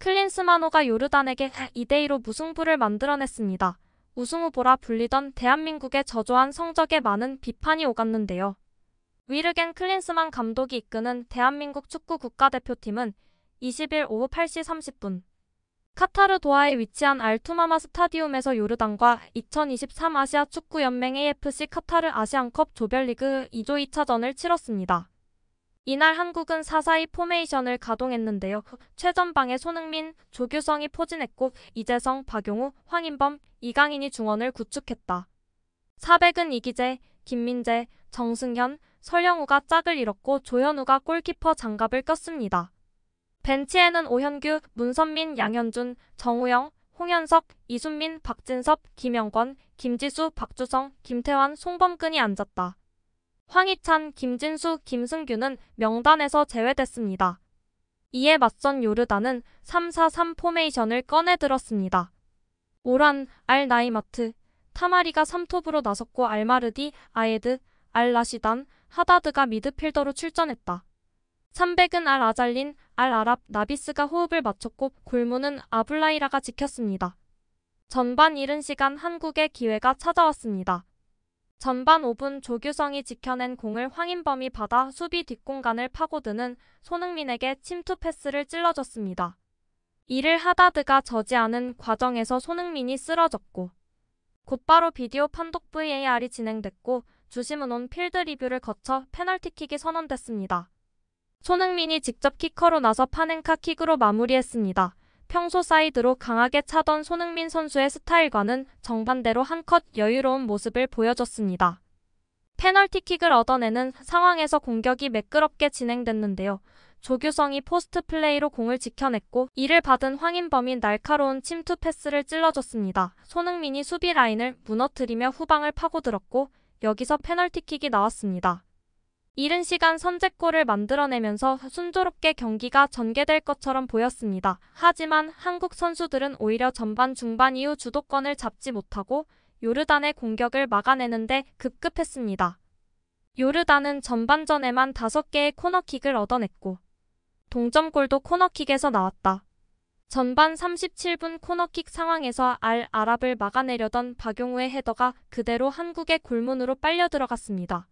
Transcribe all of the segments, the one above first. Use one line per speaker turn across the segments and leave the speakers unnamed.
클린스만호가 요르단에게 2대2로 무승부를 만들어냈습니다. 우승 후보라 불리던 대한민국의 저조한 성적에 많은 비판이 오갔는데요. 위르겐 클린스만 감독이 이끄는 대한민국 축구 국가대표팀은 20일 오후 8시 30분 카타르 도하에 위치한 알투마마 스타디움에서 요르단과 2023 아시아 축구연맹 AFC 카타르 아시안컵 조별리그 2조 2차전을 치렀습니다. 이날 한국은 4-4-2 포메이션을 가동했는데요. 최전방에 손흥민, 조규성이 포진했고 이재성, 박용우, 황인범, 이강인이 중원을 구축했다. 사백은 이기재, 김민재, 정승현, 설영우가 짝을 이뤘고 조현우가 골키퍼 장갑을 꼈습니다. 벤치에는 오현규, 문선민, 양현준, 정우영, 홍현석, 이순민, 박진섭, 김영권, 김지수, 박주성, 김태환, 송범근이 앉았다. 황희찬, 김진수, 김승규는 명단에서 제외됐습니다. 이에 맞선 요르단은 3-4-3 포메이션을 꺼내들었습니다. 오란, 알-나이마트, 타마리가 3톱으로 나섰고 알마르디, 아예드, 알-라시단, 하다드가 미드필더로 출전했다. 300은 알-아잘린, 알-아랍, 나비스가 호흡을 맞췄고 골문은 아블라이라가 지켰습니다. 전반 이른 시간 한국의 기회가 찾아왔습니다. 전반 5분 조규성이 지켜낸 공을 황인범이 받아 수비 뒷공간을 파고드는 손흥민에게 침투 패스를 찔러줬습니다. 이를 하다드가 저지하는 과정에서 손흥민이 쓰러졌고 곧바로 비디오 판독 VAR이 진행됐고 주심은 온 필드 리뷰를 거쳐 페널티킥이 선언됐습니다. 손흥민이 직접 키커로 나서 파넨카 킥으로 마무리했습니다. 평소 사이드로 강하게 차던 손흥민 선수의 스타일과는 정반대로 한껏 여유로운 모습을 보여줬습니다. 페널티킥을 얻어내는 상황에서 공격이 매끄럽게 진행됐는데요. 조규성이 포스트 플레이로 공을 지켜냈고 이를 받은 황인범이 날카로운 침투 패스를 찔러줬습니다. 손흥민이 수비 라인을 무너뜨리며 후방을 파고들었고 여기서 페널티킥이 나왔습니다. 이른 시간 선제골을 만들어내면서 순조롭게 경기가 전개될 것처럼 보였습니다. 하지만 한국 선수들은 오히려 전반 중반 이후 주도권을 잡지 못하고 요르단의 공격을 막아내는데 급급했습니다. 요르단은 전반전에만 5개의 코너킥을 얻어냈고 동점골도 코너킥에서 나왔다. 전반 37분 코너킥 상황에서 알-아랍을 막아내려던 박용우의 헤더가 그대로 한국의 골문으로 빨려 들어갔습니다.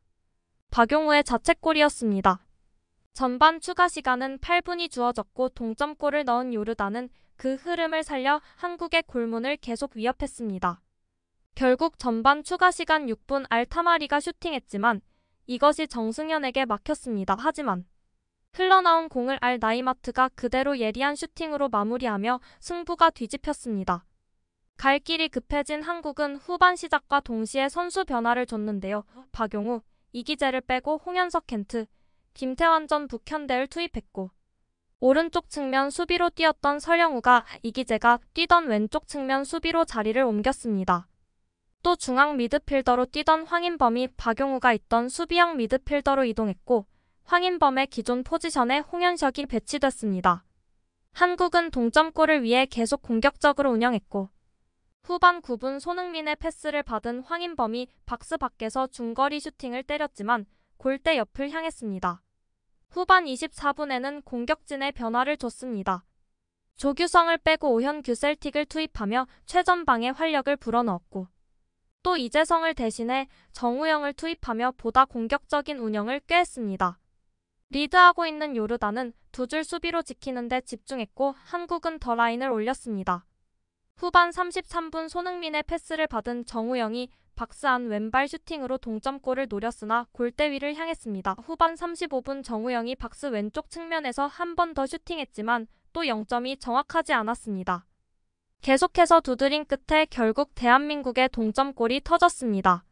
박용우의 자책골이었습니다. 전반 추가 시간은 8분이 주어졌고 동점골을 넣은 요르단은 그 흐름을 살려 한국의 골문을 계속 위협했습니다. 결국 전반 추가 시간 6분 알타마리가 슈팅했지만 이것이 정승현에게 막혔습니다. 하지만 흘러나온 공을 알-나이마트가 그대로 예리한 슈팅으로 마무리하며 승부가 뒤집혔습니다. 갈 길이 급해진 한국은 후반 시작과 동시에 선수 변화를 줬는데요. 박용우, 이기재를 빼고 홍현석 켄트, 김태환 전 북현대를 투입했고 오른쪽 측면 수비로 뛰었던 설영우가 이기재가 뛰던 왼쪽 측면 수비로 자리를 옮겼습니다. 또 중앙 미드필더로 뛰던 황인범이 박용우가 있던 수비형 미드필더로 이동했고 황인범의 기존 포지션에 홍현석이 배치됐습니다. 한국은 동점골을 위해 계속 공격적으로 운영했고 후반 9분 손흥민의 패스를 받은 황인범이 박스 밖에서 중거리 슈팅을 때렸지만 골대 옆을 향했습니다. 후반 24분에는 공격진의 변화를 줬습니다. 조규성을 빼고 오현규 셀틱을 투입하며 최전방에 활력을 불어넣었고 또 이재성을 대신해 정우영을 투입하며 보다 공격적인 운영을 꾀했습니다. 리드하고 있는 요르단은 두 줄 수비로 지키는 데 집중했고 한국은 더 라인을 올렸습니다. 후반 33분 손흥민의 패스를 받은 정우영이 박스 안 왼발 슈팅으로 동점골을 노렸으나 골대 위를 향했습니다. 후반 35분 정우영이 박스 왼쪽 측면에서 한 번 더 슈팅했지만 또 0점이 정확하지 않았습니다. 계속해서 두드린 끝에 결국 대한민국의 동점골이 터졌습니다.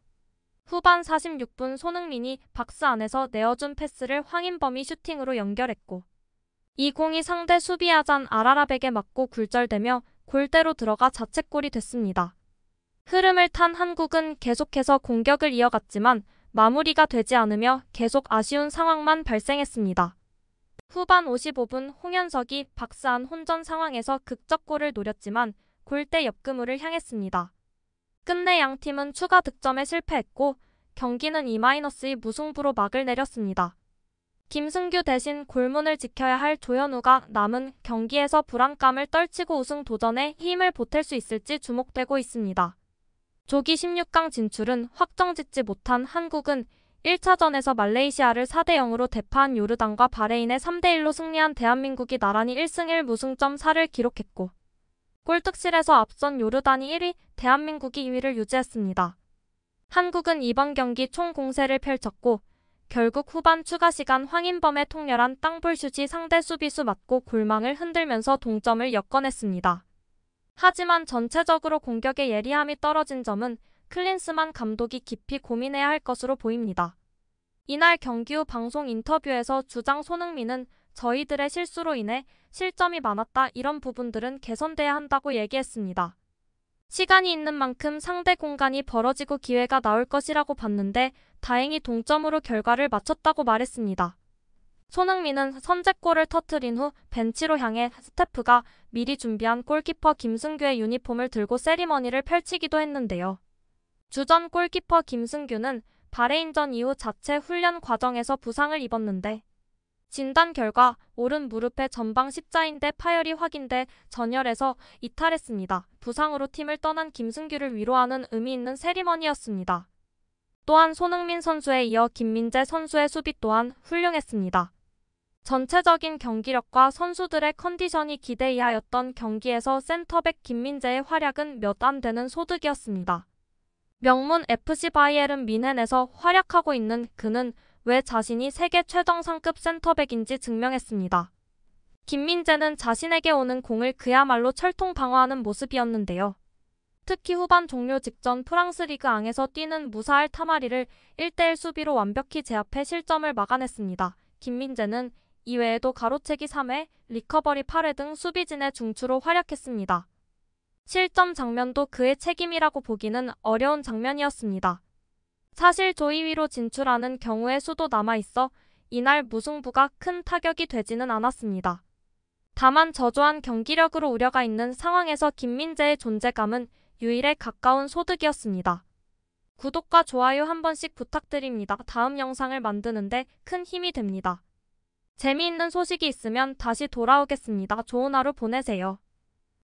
후반 46분 손흥민이 박스 안에서 내어준 패스를 황인범이 슈팅으로 연결했고 이 공이 상대 수비하잔 알-아랍에게 맞고 굴절되며 골대로 들어가 자책골이 됐습니다. 흐름을 탄 한국은 계속해서 공격을 이어갔지만 마무리가 되지 않으며 계속 아쉬운 상황만 발생했습니다. 후반 55분 홍현석이 박스 안 혼전 상황에서 극적골을 노렸지만 골대 옆 그물을 향했습니다. 끝내 양팀은 추가 득점에 실패했고 경기는 2-2 무승부로 막을 내렸습니다. 김승규 대신 골문을 지켜야 할 조현우가 남은 경기에서 불안감을 떨치고 우승 도전에 힘을 보탤 수 있을지 주목되고 있습니다. 조기 16강 진출은 확정짓지 못한 한국은 1차전에서 말레이시아를 4대0으로 대파한 요르단과 바레인에 3대1로 승리한 대한민국이 나란히 1승 1무승점 4를 기록했고 골득실에서 앞선 요르단이 1위, 대한민국이 2위를 유지했습니다. 한국은 이번 경기 총 공세를 펼쳤고 결국 후반 추가 시간 황인범의 통렬한 땅볼슛이 상대 수비수 맞고 골망을 흔들면서 동점을 엿궈냈습니다. 하지만 전체적으로 공격의 예리함이 떨어진 점은 클린스만 감독이 깊이 고민해야 할 것으로 보입니다. 이날 경기 후 방송 인터뷰에서 주장 손흥민은 저희들의 실수로 인해 실점이 많았다, 이런 부분들은 개선돼야 한다고 얘기했습니다. 시간이 있는 만큼 상대 공간이 벌어지고 기회가 나올 것이라고 봤는데 다행히 동점으로 결과를 맞췄다고 말했습니다. 손흥민은 선제골을 터뜨린 후 벤치로 향해 스태프가 미리 준비한 골키퍼 김승규의 유니폼을 들고 세리머니를 펼치기도 했는데요. 주전 골키퍼 김승규는 바레인전 이후 자체 훈련 과정에서 부상을 입었는데 진단 결과 오른 무릎의 전방 십자인대 파열이 확인돼 전열에서 이탈했습니다. 부상으로 팀을 떠난 김승규를 위로하는 의미 있는 세리머니였습니다. 또한 손흥민 선수에 이어 김민재 선수의 수비 또한 훌륭했습니다. 전체적인 경기력과 선수들의 컨디션이 기대 이하였던 경기에서 센터백 김민재의 활약은 몇 안 되는 소득이었습니다. 명문 FC 바이에른 뮌헨에서 활약하고 있는 그는 왜 자신이 세계 최정상급 센터백인지 증명했습니다. 김민재는 자신에게 오는 공을 그야말로 철통 방어하는 모습이었는데요. 특히 후반 종료 직전 프랑스 리그 앙에서 뛰는 무사할 타마리를 1대1 수비로 완벽히 제압해 실점을 막아냈습니다. 김민재는 이외에도 가로채기 3회, 리커버리 8회 등 수비진의 중추로 활약했습니다. 실점 장면도 그의 책임이라고 보기는 어려운 장면이었습니다. 사실 조 2위로 진출하는 경우의 수도 남아있어 이날 무승부가 큰 타격이 되지는 않았습니다. 다만 저조한 경기력으로 우려가 있는 상황에서 김민재의 존재감은 유일에 가까운 소득이었습니다. 구독과 좋아요 한 번씩 부탁드립니다. 다음 영상을 만드는데 큰 힘이 됩니다. 재미있는 소식이 있으면 다시 돌아오겠습니다. 좋은 하루 보내세요.